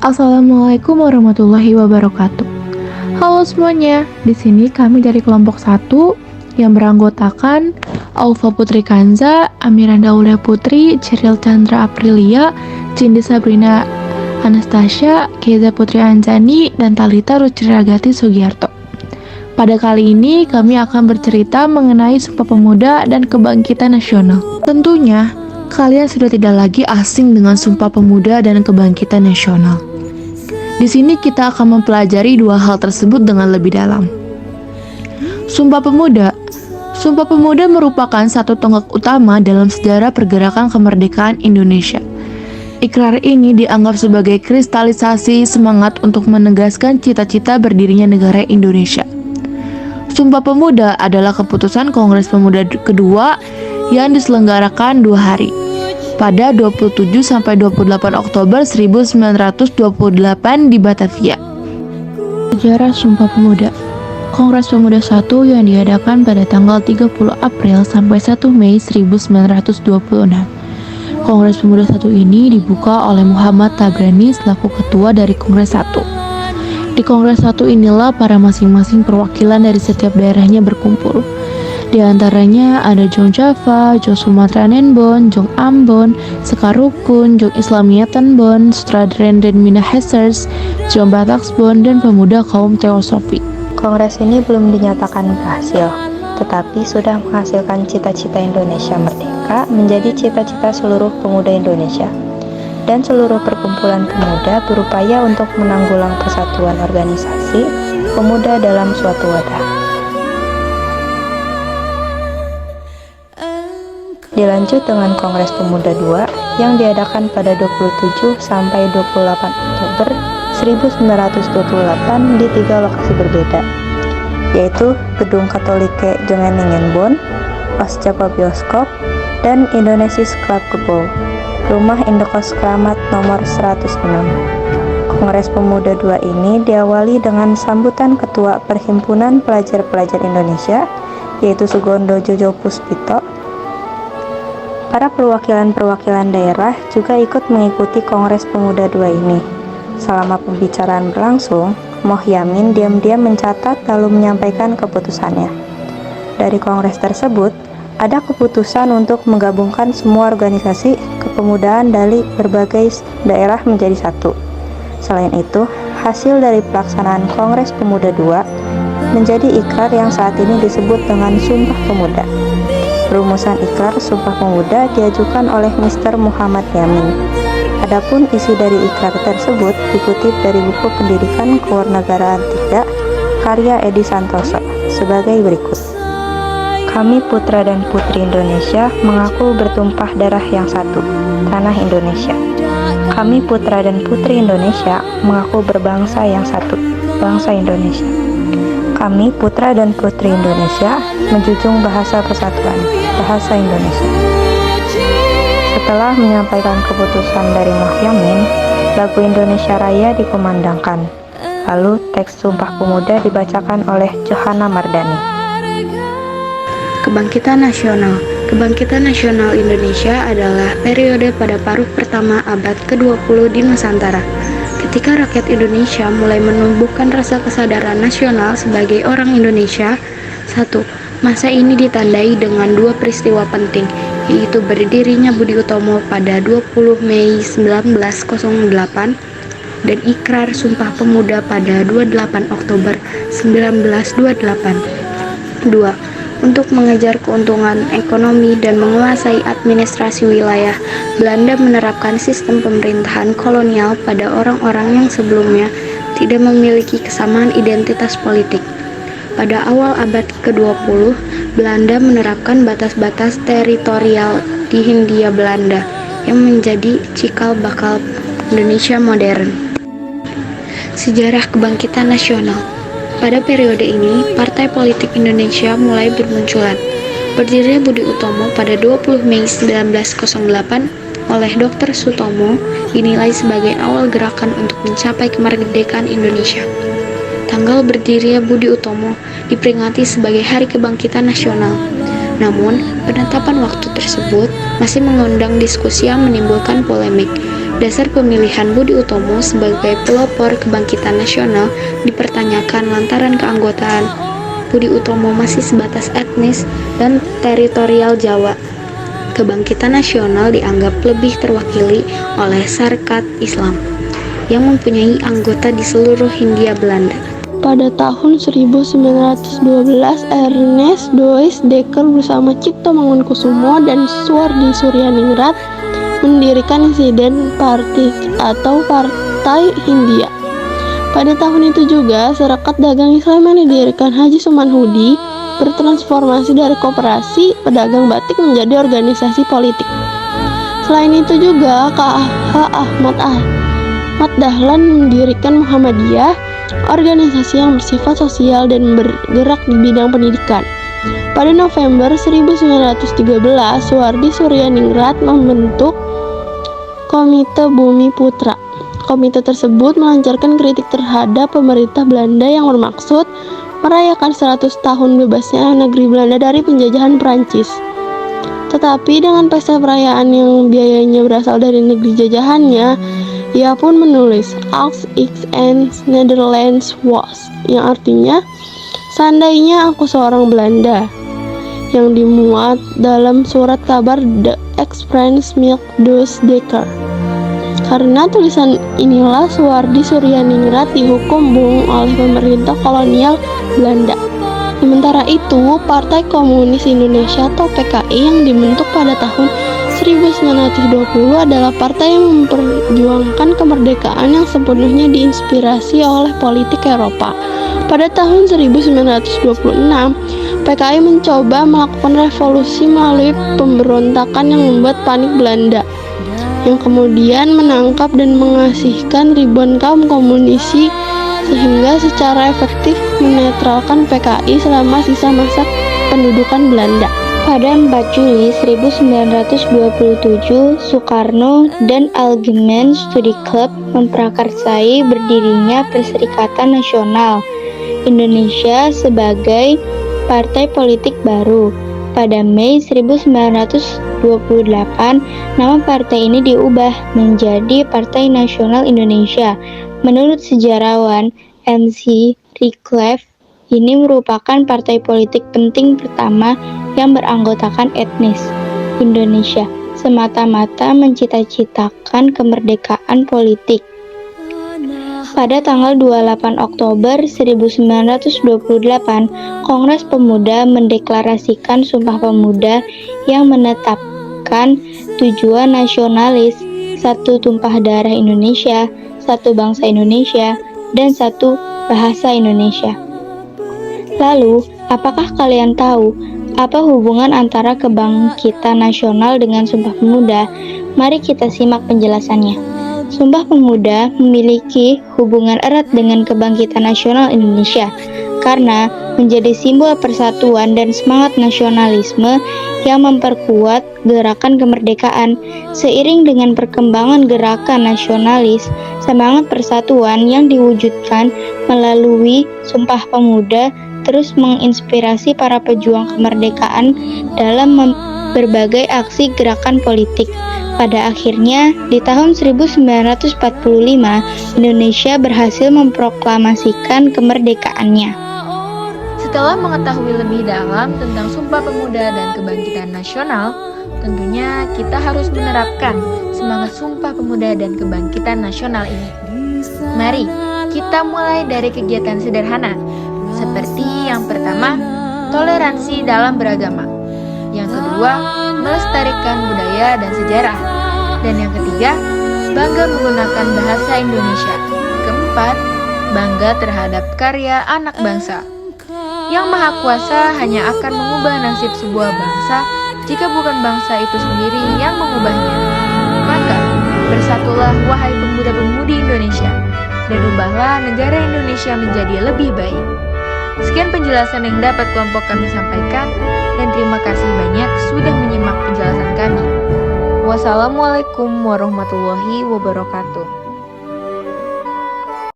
Assalamualaikum warahmatullahi wabarakatuh. Halo semuanya, di sini kami dari kelompok 1 yang beranggotakan Aufa Putri Kanza, Amiranda Aulia Putri, Ceril Chandra Aprilia, Cindy Sabrina Anastasia, Keza Putri Anjani, dan Talita Ruciragati Sugiarto. Pada kali ini kami akan bercerita mengenai Sumpah Pemuda dan Kebangkitan Nasional. Tentunya, kalian sudah tidak lagi asing dengan Sumpah Pemuda dan Kebangkitan Nasional. Di sini kita akan mempelajari dua hal tersebut dengan lebih dalam. Sumpah Pemuda. Sumpah Pemuda merupakan satu tonggak utama dalam sejarah pergerakan kemerdekaan Indonesia. Ikrar ini dianggap sebagai kristalisasi semangat untuk menegaskan cita-cita berdirinya negara Indonesia. Sumpah Pemuda adalah keputusan Kongres Pemuda kedua yang diselenggarakan 2 hari, pada 27 sampai 28 Oktober 1928 di Batavia. Sejarah Sumpah Pemuda. Kongres Pemuda 1 yang diadakan pada tanggal 30 April sampai 1 Mei 1926. Kongres Pemuda 1 ini dibuka oleh Muhammad Tabrani selaku ketua dari Kongres 1. Di Kongres 1 inilah para masing-masing perwakilan dari setiap daerahnya berkumpul. Di antaranya ada Jong Java, Jong Sumatera Nenbon, Jong Ambon, Sekar Rukun, Jong Islamiyatan Sutradren dan Minahesers, Jong Bataksbon, dan pemuda kaum Teosofik. Kongres ini belum dinyatakan berhasil, tetapi sudah menghasilkan cita-cita Indonesia merdeka menjadi cita-cita seluruh pemuda Indonesia. Dan seluruh perkumpulan pemuda berupaya untuk menanggulang persatuan organisasi pemuda dalam suatu wadah. Dilanjut dengan Kongres Pemuda II yang diadakan pada 27 sampai 28 Oktober 1928 di 3 lokasi berbeda, yaitu Gedung Katolike Jongeningenbon, Osjapa Bioskop, dan Indonesian Club Kebo, Rumah Indokos Keramat nomor 106. Kongres Pemuda II ini diawali dengan sambutan Ketua Perhimpunan Pelajar-Pelajar Indonesia, yaitu Sugondo Jojo Puspito. Para perwakilan-perwakilan daerah juga ikut mengikuti Kongres Pemuda II ini. Selama pembicaraan berlangsung, Moh Yamin diam-diam mencatat lalu menyampaikan keputusannya. Dari kongres tersebut, ada keputusan untuk menggabungkan semua organisasi kepemudaan dari berbagai daerah menjadi satu. Selain itu, hasil dari pelaksanaan Kongres Pemuda II menjadi ikrar yang saat ini disebut dengan Sumpah Pemuda. Rumusan ikrar Sumpah Pemuda diajukan oleh Mr. Muhammad Yamin. Adapun isi dari ikrar tersebut dikutip dari buku Pendidikan Kewarganegaraan 3 karya Edi Santoso sebagai berikut. Kami putra dan putri Indonesia mengaku bertumpah darah yang satu, tanah Indonesia. Kami putra dan putri Indonesia mengaku berbangsa yang satu, bangsa Indonesia. Kami putra dan putri Indonesia menjunjung bahasa persatuan, bahasa Indonesia. Setelah menyampaikan keputusan dari Moh Yamin, lagu Indonesia Raya dikumandangkan. Lalu teks Sumpah Pemuda dibacakan oleh Johanna Mardani. Kebangkitan Nasional. Kebangkitan Nasional Indonesia adalah periode pada paruh pertama abad ke-20 di Nusantara, ketika rakyat Indonesia mulai menumbuhkan rasa kesadaran nasional sebagai orang Indonesia. 1. Masa ini ditandai dengan 2 peristiwa penting, yaitu berdirinya Budi Utomo pada 20 Mei 1908 dan ikrar Sumpah Pemuda pada 28 Oktober 1928. 2. Untuk mengejar keuntungan ekonomi dan menguasai administrasi wilayah, Belanda menerapkan sistem pemerintahan kolonial pada orang-orang yang sebelumnya tidak memiliki kesamaan identitas politik. Pada awal abad ke-20, Belanda menerapkan batas-batas teritorial di Hindia Belanda yang menjadi cikal bakal Indonesia modern. Sejarah Kebangkitan Nasional. Pada periode ini, partai politik Indonesia mulai bermunculan. Berdirinya Budi Utomo pada 20 Mei 1908 oleh Dr. Sutomo dinilai sebagai awal gerakan untuk mencapai kemerdekaan Indonesia. Tanggal berdirinya Budi Utomo diperingati sebagai Hari Kebangkitan Nasional. Namun, penetapan waktu tersebut masih mengundang diskusi yang menimbulkan polemik. Dasar pemilihan Budi Utomo sebagai pelopor kebangkitan nasional dipertanyakan lantaran keanggotaan Budi Utomo masih sebatas etnis dan teritorial Jawa. Kebangkitan nasional dianggap lebih terwakili oleh Sarekat Islam yang mempunyai anggota di seluruh Hindia Belanda. Pada tahun 1912, Ernest Dois Dekker bersama Cipto Mangunkusumo dan Suwardi Suryaningrat mendirikan Insiden Party atau Partai Hindia. Pada tahun itu juga, Sarekat Dagang Islam yang didirikan Haji Samanhudi bertransformasi dari koperasi pedagang batik menjadi organisasi politik. Selain itu juga, K.H. Ahmad Dahlan mendirikan Muhammadiyah, organisasi yang bersifat sosial dan bergerak di bidang pendidikan. Pada November 1913, Suwardi Suryaningrat membentuk Komite Bumi Putra. Komite tersebut melancarkan kritik terhadap pemerintah Belanda yang bermaksud merayakan 100 tahun bebasnya negeri Belanda dari penjajahan Prancis. Tetapi dengan pesta perayaan yang biayanya berasal dari negeri jajahannya, ia pun menulis Als ik een Nederlands was, yang artinya seandainya aku seorang Belanda, yang dimuat dalam surat kabar De Express Milk Dus Dekker. Karena tulisan inilah Suwardi Suryaningrat dihukum bung oleh pemerintah kolonial Belanda. Sementara itu, Partai Komunis Indonesia atau PKI yang dibentuk pada tahun 1920 adalah partai yang memperjuangkan kemerdekaan yang sepenuhnya diinspirasi oleh politik Eropa. Pada tahun 1926, PKI mencoba melakukan revolusi melalui pemberontakan yang membuat panik Belanda, yang kemudian menangkap dan mengasihkan ribuan kaum komunisi sehingga secara efektif menetralkan PKI selama sisa masa pendudukan Belanda. Pada 4 Juli 1927, Soekarno dan Algemeen Studi Club memprakarsai berdirinya Perserikatan Nasional Indonesia sebagai partai politik baru. Pada Mei 1928, nama partai ini diubah menjadi Partai Nasional Indonesia. Menurut sejarawan MC Reclef, ini merupakan partai politik penting pertama yang beranggotakan etnis Indonesia, semata-mata mencita-citakan kemerdekaan politik. Pada tanggal 28 Oktober 1928, Kongres Pemuda mendeklarasikan Sumpah Pemuda yang menetapkan tujuan nasionalis, satu tumpah darah Indonesia, satu bangsa Indonesia, dan satu bahasa Indonesia. Lalu, apakah kalian tahu apa hubungan antara kebangkitan nasional dengan Sumpah Pemuda? Mari kita simak penjelasannya. Sumpah Pemuda memiliki hubungan erat dengan kebangkitan nasional Indonesia karena menjadi simbol persatuan dan semangat nasionalisme yang memperkuat gerakan kemerdekaan. Seiring dengan perkembangan gerakan nasionalis, semangat persatuan yang diwujudkan melalui Sumpah Pemuda terus menginspirasi para pejuang kemerdekaan dalam berbagai aksi gerakan politik. Pada akhirnya, di tahun 1945, Indonesia berhasil memproklamasikan kemerdekaannya. Setelah mengetahui lebih dalam tentang Sumpah Pemuda dan Kebangkitan Nasional, tentunya kita harus menerapkan semangat Sumpah Pemuda dan Kebangkitan Nasional ini. Mari kita mulai dari kegiatan sederhana, seperti yang pertama, toleransi dalam beragama. Yang kedua, melestarikan budaya dan sejarah. Dan yang ketiga, bangga menggunakan bahasa Indonesia. Keempat, bangga terhadap karya anak bangsa. Yang Maha Kuasa hanya akan mengubah nasib sebuah bangsa jika bukan bangsa itu sendiri yang mengubahnya. Maka, bersatulah wahai pemuda-pemudi Indonesia, dan ubahlah negara Indonesia menjadi lebih baik. Sekian penjelasan yang dapat kelompok kami sampaikan, dan terima kasih banyak sudah menyimak penjelasan kami. Wassalamualaikum warahmatullahi wabarakatuh.